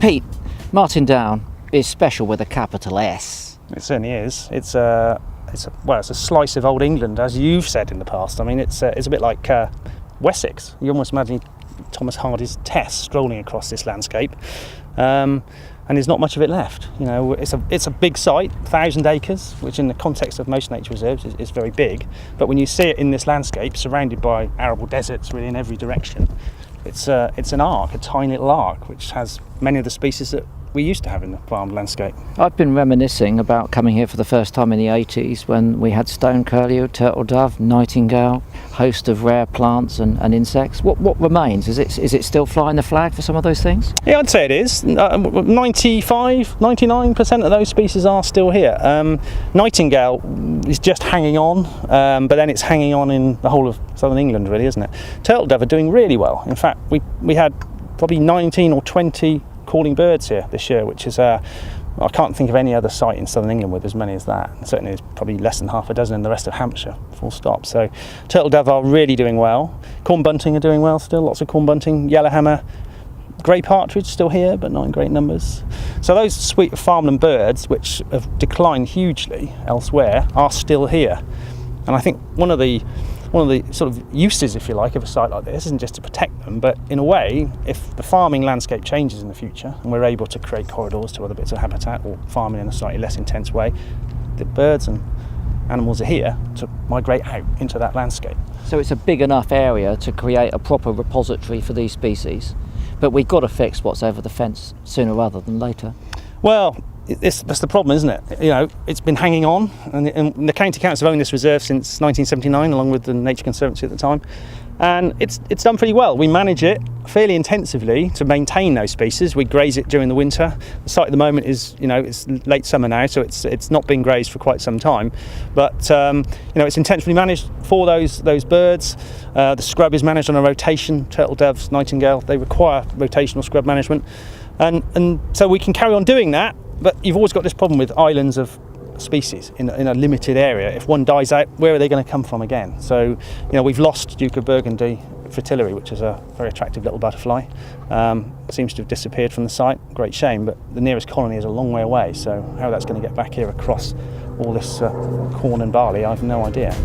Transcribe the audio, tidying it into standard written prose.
Pete, Martindown is special with a capital S. It certainly is. It's a slice of old England, as you've said in the past. I mean, it's a bit like Wessex. You almost imagine Thomas Hardy's Tess strolling across this landscape, and there's not much of it left. You know, it's a big site, 1,000 acres, which in the context of most nature reserves is very big. But when you see it in this landscape, surrounded by arable deserts really in every direction, it's an arc, a tiny little arc, which has many of the species that we used to have in the farmed landscape. I've been reminiscing about coming here for the first time in the 80s when we had stone curlew, turtle dove, nightingale, host of rare plants and insects. What remains? Is it still flying the flag for some of those things? Yeah, I'd say it is. 99% of those species are still here. Nightingale is just hanging on, but then it's hanging on in the whole of southern England, really, isn't it? Turtle dove are doing really well. In fact, we had probably 19 or 20 calling birds here this year, which is I can't think of any other site in southern England with as many as that. And certainly there's probably less than half a dozen in the rest of Hampshire, full stop. So turtle dove are really doing well. Corn bunting are doing well still, lots of corn bunting. Yellowhammer, grey partridge still here, but not in great numbers. So those sweet farmland birds, which have declined hugely elsewhere, are still here. And I think one of the sort of uses, if you like, of a site like this isn't just to protect them, but in a way, if the farming landscape changes in the future and we're able to create corridors to other bits of habitat or farming in a slightly less intense way, the birds and animals are here to migrate out into that landscape. So it's a big enough area to create a proper repository for these species, but we've got to fix what's over the fence sooner rather than later. Well, that's the problem, isn't it? You know, it's been hanging on, and the County Council have owned this reserve since 1979, along with the Nature Conservancy at the time, and it's done pretty well. We manage it fairly intensively to maintain those species. We graze it during the winter. The site at the moment is, you know, it's late summer now, so it's not been grazed for quite some time, but you know, it's intensively managed for those birds. The scrub is managed on a rotation. Turtle doves, nightingale, they require rotational scrub management, and so we can carry on doing that. But you've always got this problem with islands of species in a limited area. If one dies out, where are they going to come from again? So, you know, we've lost Duke of Burgundy fritillary, which is a very attractive little butterfly. Seems to have disappeared from the site. Great shame, but the nearest colony is a long way away. So how that's going to get back here across all this corn and barley, I have no idea.